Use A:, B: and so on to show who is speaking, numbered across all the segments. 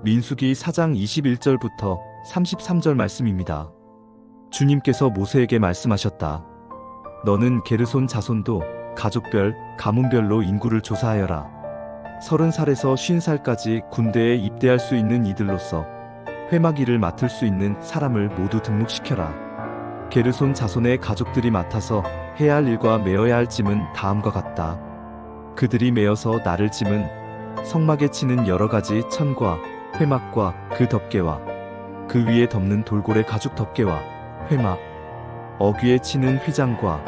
A: 민수기 4장 21절부터 33절 말씀입니다. 주님께서 모세에게 말씀하셨다. 너는 게르손 자손도 가족별, 가문별로 인구를 조사하여라. 30살에서 50살까지 군대에 입대할 수 있는 이들로서 회막일을 맡을 수 있는 사람을 모두 등록시켜라. 게르손 자손의 가족들이 맡아서 해야 할 일과 메어야 할 짐은 다음과 같다. 그들이 메어서 나를 짐은 성막에 치는 여러 가지 천과 회막과 그 덮개와 그 위에 덮는 돌고래 가죽 덮개와 회막, 어귀에 치는 휘장과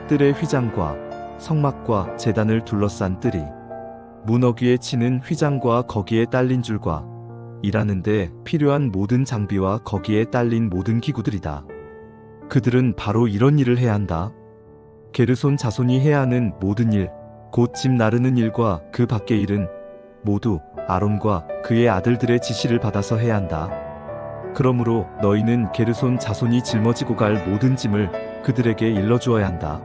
A: 뜰의 휘장과 성막과 제단을 둘러싼 뜰이, 문어귀에 치는 휘장과 거기에 딸린 줄과 일하는데 필요한 모든 장비와 거기에 딸린 모든 기구들이다. 그들은 바로 이런 일을 해야 한다. 게르손 자손이 해야 하는 모든 일, 곧 집 나르는 일과 그 밖의 일은 모두 아론과 그의 아들들의 지시를 받아서 해야 한다. 그러므로 너희는 게르손 자손이 짊어지고 갈 모든 짐을 그들에게 일러주어야 한다.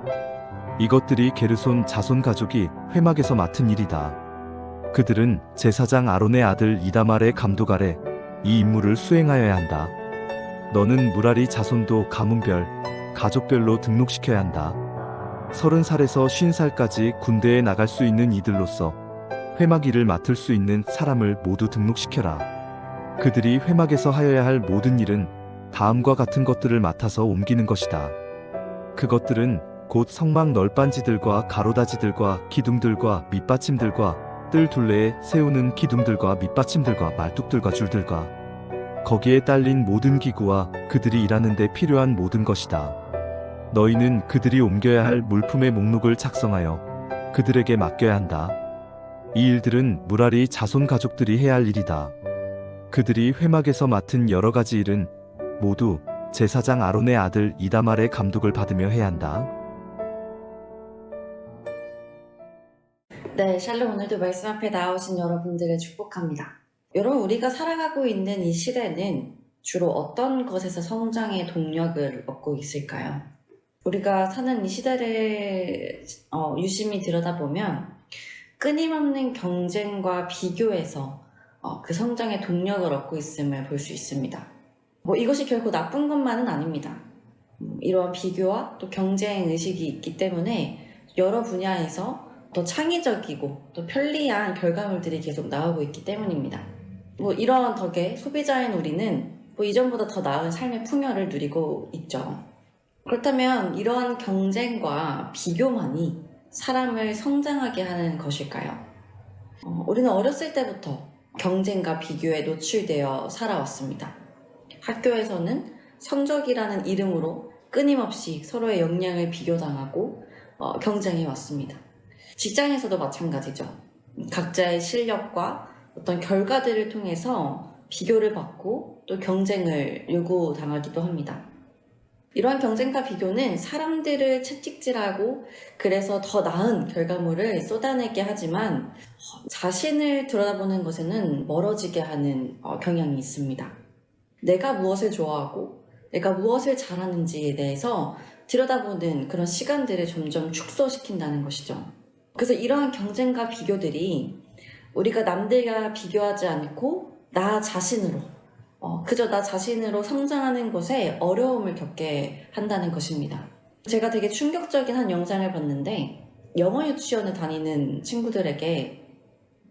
A: 이것들이 게르손 자손 가족이 회막에서 맡은 일이다. 그들은 제사장 아론의 아들 이다말의 감독 아래 이 임무를 수행하여야 한다. 너는 무라리 자손도 가문별, 가족별로 등록시켜야 한다. 30살에서 50살까지 군대에 나갈 수 있는 이들로서 회막 일을 맡을 수 있는 사람을 모두 등록시켜라. 그들이 회막에서 하여야 할 모든 일은 다음과 같은 것들을 맡아서 옮기는 것이다. 그것들은 곧 성막 널빤지들과 가로다지들과 기둥들과 밑받침들과 뜰 둘레에 세우는 기둥들과 밑받침들과 말뚝들과 줄들과 거기에 딸린 모든 기구와 그들이 일하는 데 필요한 모든 것이다. 너희는 그들이 옮겨야 할 물품의 목록을 작성하여 그들에게 맡겨야 한다. 이 일들은 무라리 자손 가족들이 해야 할 일이다. 그들이 회막에서 맡은 여러 가지 일은 모두 제사장 아론의 아들 이다말의 감독을 받으며 해야 한다.
B: 네, 샬롬. 오늘도 말씀 앞에 나오신 여러분들을 축복합니다. 여러분, 우리가 살아가고 있는 이 시대는 주로 어떤 것에서 성장의 동력을 얻고 있을까요? 우리가 사는 이 시대를 유심히 들여다보면 끊임없는 경쟁과 비교에서 그 성장의 동력을 얻고 있음을 볼 수 있습니다. 이것이 결코 나쁜 것만은 아닙니다. 이러한 비교와 또 경쟁 의식이 있기 때문에 여러 분야에서 더 창의적이고 또 편리한 결과물들이 계속 나오고 있기 때문입니다. 이러한 덕에 소비자인 우리는 이전보다 더 나은 삶의 풍요를 누리고 있죠. 그렇다면 이러한 경쟁과 비교만이 사람을 성장하게 하는 것일까요? 우리는 어렸을 때부터 경쟁과 비교에 노출되어 살아왔습니다. 학교에서는 성적이라는 이름으로 끊임없이 서로의 역량을 비교당하고 경쟁해왔습니다. 직장에서도 마찬가지죠. 각자의 실력과 어떤 결과들을 통해서 비교를 받고 또 경쟁을 요구당하기도 합니다. 이러한 경쟁과 비교는 사람들을 채찍질하고 그래서 더 나은 결과물을 쏟아내게 하지만 자신을 들여다보는 것에는 멀어지게 하는 경향이 있습니다. 내가 무엇을 좋아하고 내가 무엇을 잘하는지에 대해서 들여다보는 그런 시간들을 점점 축소시킨다는 것이죠. 그래서 이러한 경쟁과 비교들이 우리가 남들과 비교하지 않고 나 자신으로 그저 나 자신으로 성장하는 것에 어려움을 겪게 한다는 것입니다. 제가 되게 충격적인 한 영상을 봤는데 영어 유치원을 다니는 친구들에게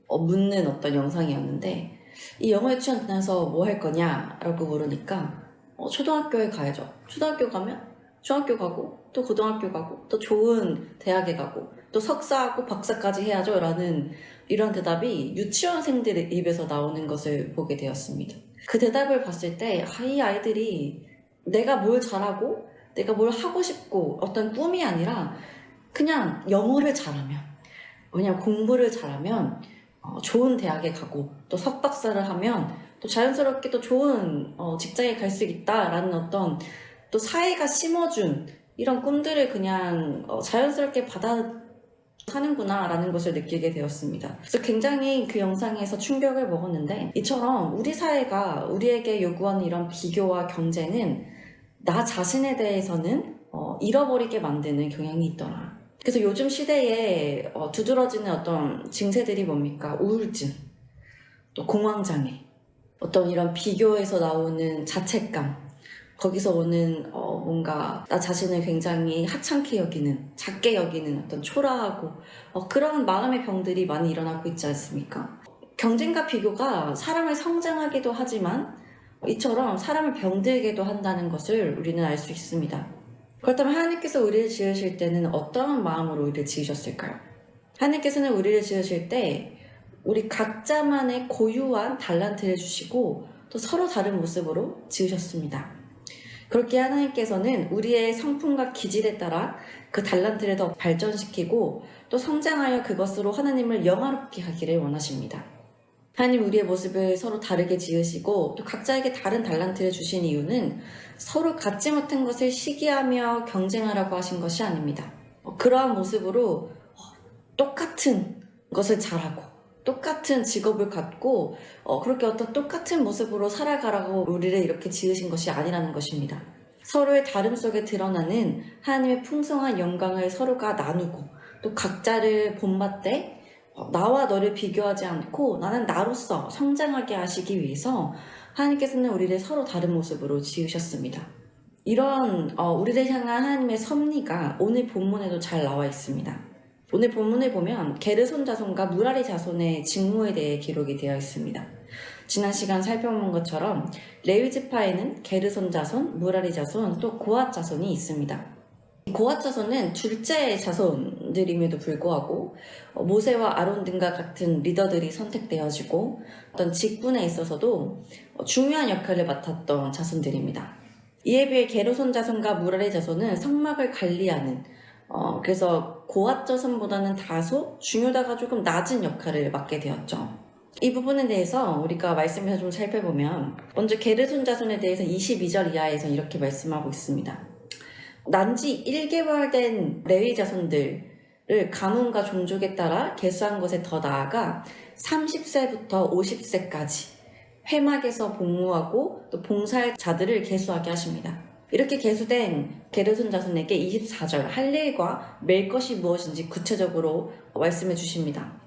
B: 묻는 어떤 영상이었는데 이 영어 유치원 다녀서 뭐 할 거냐라고 물으니까 초등학교에 가야죠. 초등학교 가면 중학교 가고 또 고등학교 가고 또 좋은 대학에 가고 또 석사하고 박사까지 해야죠 라는 이런 대답이 유치원생들의 입에서 나오는 것을 보게 되었습니다. 그 대답을 봤을 때 이 아이들이 내가 뭘 잘하고 내가 뭘 하고 싶고 어떤 꿈이 아니라 그냥 영어를 잘하면, 왜냐면 공부를 잘하면 좋은 대학에 가고 또 석박사를 하면 또 자연스럽게 또 좋은 직장에 갈 수 있다라는 어떤 또 사회가 심어준 이런 꿈들을 그냥 자연스럽게 받아 사는구나 라는 것을 느끼게 되었습니다. 그래서 굉장히 그 영상에서 충격을 먹었는데 이처럼 우리 사회가 우리에게 요구하는 이런 비교와 경쟁은 나 자신에 대해서는 잃어버리게 만드는 경향이 있더라. 그래서 요즘 시대에 두드러지는 어떤 증세들이 뭡니까? 우울증, 또 공황장애, 어떤 이런 비교에서 나오는 자책감, 거기서 오는 뭔가 나 자신을 굉장히 하찮게 여기는, 작게 여기는 어떤 초라하고 그런 마음의 병들이 많이 일어나고 있지 않습니까? 경쟁과 비교가 사람을 성장하기도 하지만 이처럼 사람을 병들게도 한다는 것을 우리는 알 수 있습니다. 그렇다면 하나님께서 우리를 지으실 때는 어떠한 마음으로 우리를 지으셨을까요? 하나님께서는 우리를 지으실 때 우리 각자만의 고유한 달란트를 주시고 또 서로 다른 모습으로 지으셨습니다. 그렇게 하나님께서는 우리의 성품과 기질에 따라 그 달란트를 더 발전시키고 또 성장하여 그것으로 하나님을 영화롭게 하기를 원하십니다. 하나님 우리의 모습을 서로 다르게 지으시고 또 각자에게 다른 달란트를 주신 이유는 서로 갖지 못한 것을 시기하며 경쟁하라고 하신 것이 아닙니다. 그러한 모습으로 똑같은 것을 잘하고 똑같은 직업을 갖고 그렇게 어떤 똑같은 모습으로 살아가라고 우리를 이렇게 지으신 것이 아니라는 것입니다. 서로의 다름 속에 드러나는 하나님의 풍성한 영광을 서로가 나누고 또 각자를 본받되 나와 너를 비교하지 않고 나는 나로서 성장하게 하시기 위해서 하나님께서는 우리를 서로 다른 모습으로 지으셨습니다. 이런 우리를 향한 하나님의 섭리가 오늘 본문에도 잘 나와 있습니다. 오늘 본문을 보면 게르손 자손과 무라리 자손의 직무에 대해 기록이 되어 있습니다. 지난 시간 살펴본 것처럼 레위 지파에는 게르손 자손, 무라리 자손, 또 고앗 자손이 있습니다. 고앗 자손은 둘째 자손들임에도 불구하고 모세와 아론 등과 같은 리더들이 선택되어지고 어떤 직분에 있어서도 중요한 역할을 맡았던 자손들입니다. 이에 비해 게르손 자손과 무라리 자손은 성막을 관리하는 그래서 고앗 자손보다는 다소 중요도가 조금 낮은 역할을 맡게 되었죠. 이 부분에 대해서 우리가 말씀에서 좀 살펴보면 먼저 게르손 자손에 대해서 22절 이하에서 이렇게 말씀하고 있습니다. 난지 1개월 된 레위 자손들을 가문과 종족에 따라 계수한 것에 더 나아가 30세부터 50세까지 회막에서 복무하고 또 봉사할 자들을 계수하게 하십니다. 이렇게 계수된 게르손 자손에게 24절 할 일과 맬 것이 무엇인지 구체적으로 말씀해 주십니다.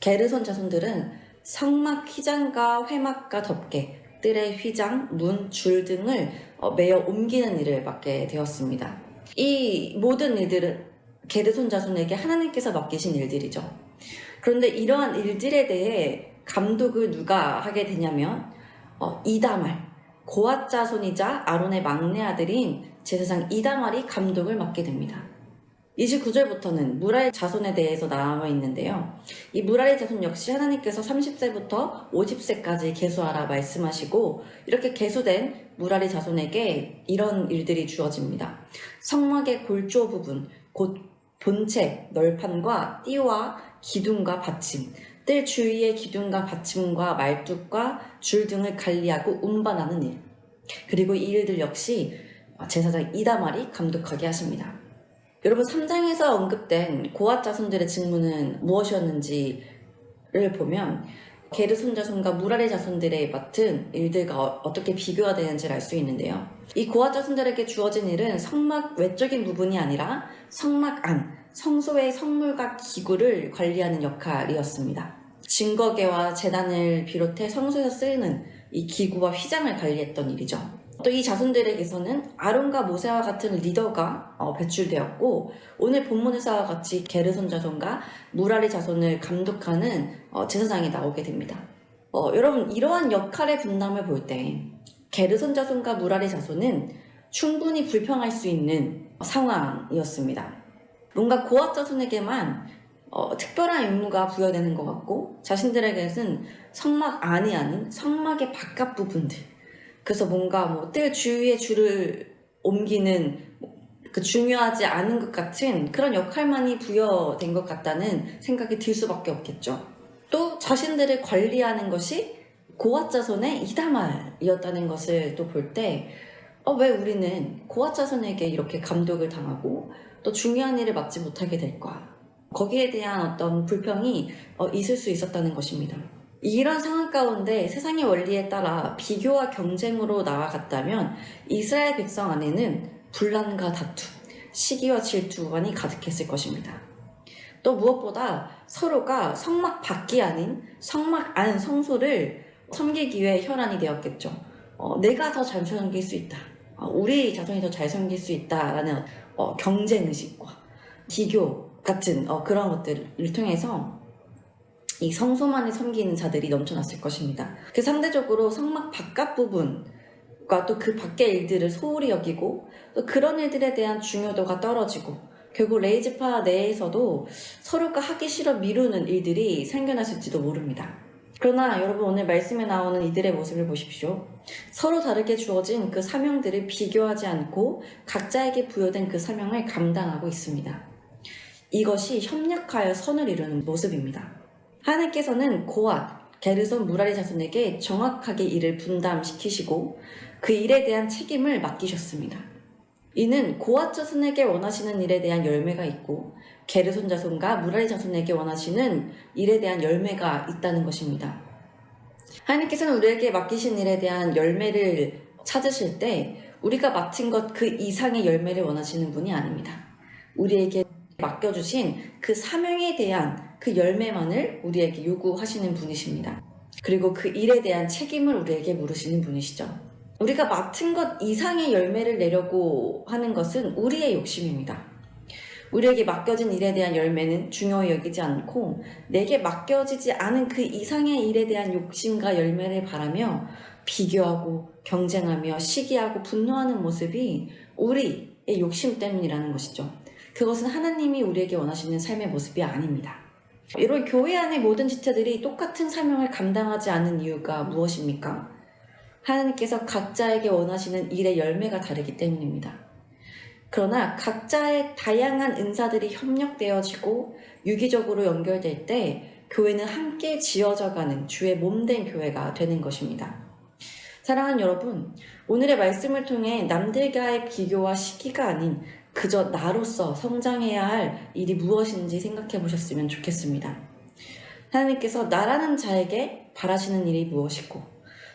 B: 게르손 자손들은 성막 휘장과 회막과 덮개, 뜰의 휘장, 문, 줄 등을 매어 옮기는 일을 맡게 되었습니다. 이 모든 일들은 게르손 자손에게 하나님께서 맡기신 일들이죠. 그런데 이러한 일들에 대해 감독을 누가 하게 되냐면 이다말, 고앗 자손이자 아론의 막내 아들인 제사장 이다말이 감독을 맡게 됩니다. 29절부터는 무라리 자손에 대해서 나와 있는데요. 이 무라리 자손 역시 하나님께서 30세부터 50세까지 계수하라 말씀하시고 이렇게 계수된 무라리 자손에게 이런 일들이 주어집니다. 성막의 골조 부분, 곧 본체, 널판과 띠와 기둥과 받침, 뜰 주위의 기둥과 받침과 말뚝과 줄 등을 관리하고 운반하는 일, 그리고 이 일들 역시 제사장 이다말이 감독하게 하십니다. 여러분 3장에서 언급된 고앗 자손들의 직무는 무엇이었는지를 보면 게르손 자손과 무라리 자손들의 맡은 일들과 어떻게 비교가 되는지를 알 수 있는데요. 이 고앗 자손들에게 주어진 일은 성막 외적인 부분이 아니라 성막 안, 성소의 성물과 기구를 관리하는 역할이었습니다. 증거계와 제단을 비롯해 성소에서 쓰이는 이 기구와 휘장을 관리했던 일이죠. 또 이 자손들에게서는 아론과 모세와 같은 리더가 배출되었고 오늘 본문에서와 같이 게르손 자손과 무라리 자손을 감독하는 제사장이 나오게 됩니다. 여러분 이러한 역할의 분담을 볼 때 게르손 자손과 무라리 자손은 충분히 불평할 수 있는 상황이었습니다. 뭔가 고앗 자손에게만 특별한 임무가 부여되는 것 같고 자신들에게는 성막 안이 아닌 성막의 바깥 부분들, 그래서 뭔가 뜰 주위에 줄을 옮기는 그 중요하지 않은 것 같은 그런 역할만이 부여된 것 같다는 생각이 들 수밖에 없겠죠. 또 자신들을 관리하는 것이 고앗 자손의 이다말이었다는 것을 또 볼 때 왜 우리는 고앗 자손에게 이렇게 감독을 당하고 또 중요한 일을 맡지 못하게 될까? 거기에 대한 어떤 불평이 있을 수 있었다는 것입니다. 이런 상황 가운데 세상의 원리에 따라 비교와 경쟁으로 나아갔다면 이스라엘 백성 안에는 분란과 다툼, 시기와 질투만이 가득했을 것입니다. 또 무엇보다 서로가 성막 밖이 아닌 성막 안 성소를 섬기기 위해 혈안이 되었겠죠. 내가 더 잘 섬길 수 있다. 우리 자손이 더 잘 섬길 수 있다라는 경쟁의식과 비교 같은 그런 것들을 통해서 이 성소만을 섬기는 자들이 넘쳐났을 것입니다. 그 상대적으로 성막 바깥 부분과 또 그 밖의 일들을 소홀히 여기고 또 그런 일들에 대한 중요도가 떨어지고 결국 레이지파 내에서도 서로가 하기 싫어 미루는 일들이 생겨났을지도 모릅니다. 그러나 여러분 오늘 말씀에 나오는 이들의 모습을 보십시오. 서로 다르게 주어진 그 사명들을 비교하지 않고 각자에게 부여된 그 사명을 감당하고 있습니다. 이것이 협력하여 선을 이루는 모습입니다. 하나님께서는 고앗, 게르손 무라리 자손에게 정확하게 일을 분담시키시고 그 일에 대한 책임을 맡기셨습니다. 이는 고앗 자손에게 원하시는 일에 대한 열매가 있고 게르손 자손과 무라리 자손에게 원하시는 일에 대한 열매가 있다는 것입니다. 하나님께서는 우리에게 맡기신 일에 대한 열매를 찾으실 때 우리가 맡은 것 그 이상의 열매를 원하시는 분이 아닙니다. 우리에게 맡겨주신 그 사명에 대한 그 열매만을 우리에게 요구하시는 분이십니다. 그리고 그 일에 대한 책임을 우리에게 물으시는 분이시죠. 우리가 맡은 것 이상의 열매를 내려고 하는 것은 우리의 욕심입니다. 우리에게 맡겨진 일에 대한 열매는 중요히 여기지 않고 내게 맡겨지지 않은 그 이상의 일에 대한 욕심과 열매를 바라며 비교하고 경쟁하며 시기하고 분노하는 모습이 우리의 욕심 때문이라는 것이죠. 그것은 하나님이 우리에게 원하시는 삶의 모습이 아닙니다. 이런 교회 안의 모든 지체들이 똑같은 사명을 감당하지 않는 이유가 무엇입니까? 하나님께서 각자에게 원하시는 일의 열매가 다르기 때문입니다. 그러나 각자의 다양한 은사들이 협력되어지고 유기적으로 연결될 때 교회는 함께 지어져가는 주의 몸된 교회가 되는 것입니다. 사랑하는 여러분, 오늘의 말씀을 통해 남들과의 비교와 시기가 아닌 그저 나로서 성장해야 할 일이 무엇인지 생각해 보셨으면 좋겠습니다. 하나님께서 나라는 자에게 바라시는 일이 무엇이고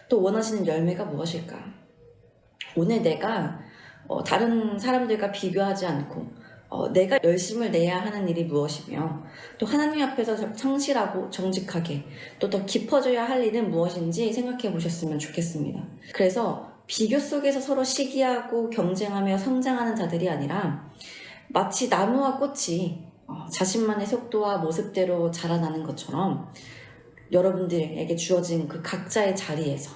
B: 또 원하시는 열매가 무엇일까? 오늘 내가 다른 사람들과 비교하지 않고 내가 열심을 내야 하는 일이 무엇이며 또 하나님 앞에서 성실하고 정직하게 또 더 깊어져야 할 일은 무엇인지 생각해 보셨으면 좋겠습니다. 그래서 비교 속에서 서로 시기하고 경쟁하며 성장하는 자들이 아니라 마치 나무와 꽃이 자신만의 속도와 모습대로 자라나는 것처럼 여러분들에게 주어진 그 각자의 자리에서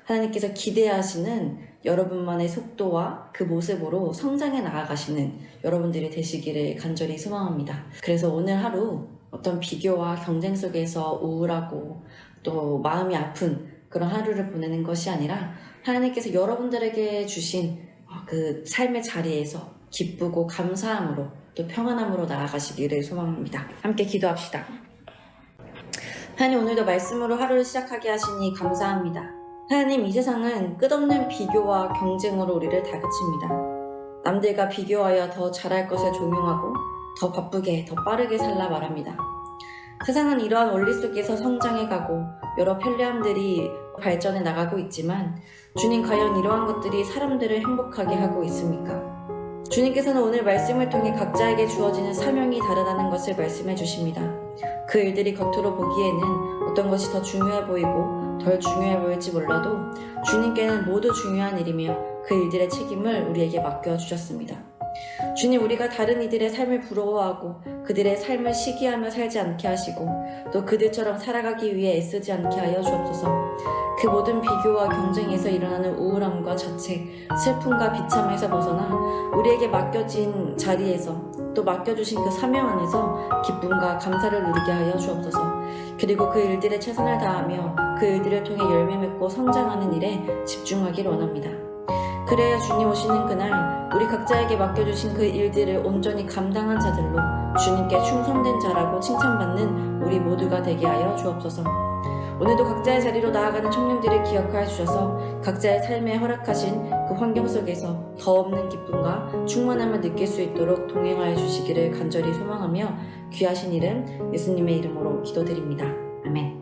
B: 하나님께서 기대하시는 여러분만의 속도와 그 모습으로 성장해 나아가시는 여러분들이 되시기를 간절히 소망합니다. 그래서 오늘 하루 어떤 비교와 경쟁 속에서 우울하고 또 마음이 아픈 그런 하루를 보내는 것이 아니라 하나님께서 여러분들에게 주신 그 삶의 자리에서 기쁘고 감사함으로 또 평안함으로 나아가시기를 소망합니다. 함께 기도합시다. 하나님, 오늘도 말씀으로 하루를 시작하게 하시니 감사합니다. 하나님, 이 세상은 끝없는 비교와 경쟁으로 우리를 다그칩니다. 남들과 비교하여 더 잘할 것을 종용하고 더 바쁘게 더 빠르게 살라 말합니다. 세상은 이러한 원리 속에서 성장해가고 여러 편리함들이 발전해 나가고 있지만 주님, 과연 이러한 것들이 사람들을 행복하게 하고 있습니까? 주님께서는 오늘 말씀을 통해 각자에게 주어지는 사명이 다르다는 것을 말씀해 주십니다. 그 일들이 겉으로 보기에는 어떤 것이 더 중요해 보이고 덜 중요해 보일지 몰라도 주님께는 모두 중요한 일이며 그 일들의 책임을 우리에게 맡겨주셨습니다. 주님, 우리가 다른 이들의 삶을 부러워하고 그들의 삶을 시기하며 살지 않게 하시고 또 그들처럼 살아가기 위해 애쓰지 않게 하여 주옵소서. 그 모든 비교와 경쟁에서 일어나는 우울함과 자책, 슬픔과 비참에서 벗어나 우리에게 맡겨진 자리에서 또 맡겨주신 그 사명 안에서 기쁨과 감사를 누리게 하여 주옵소서. 그리고 그 일들에 최선을 다하며 그 일들을 통해 열매 맺고 성장하는 일에 집중하길 원합니다. 그래야 주님 오시는 그날 우리 각자에게 맡겨주신 그 일들을 온전히 감당한 자들로 주님께 충성된 자라고 칭찬받는 우리 모두가 되게 하여 주옵소서. 오늘도 각자의 자리로 나아가는 청년들을 기억하여 주셔서 각자의 삶에 허락하신 그 환경 속에서 더 없는 기쁨과 충만함을 느낄 수 있도록 동행하여 주시기를 간절히 소망하며 귀하신 이름 예수님의 이름으로 기도드립니다. 아멘.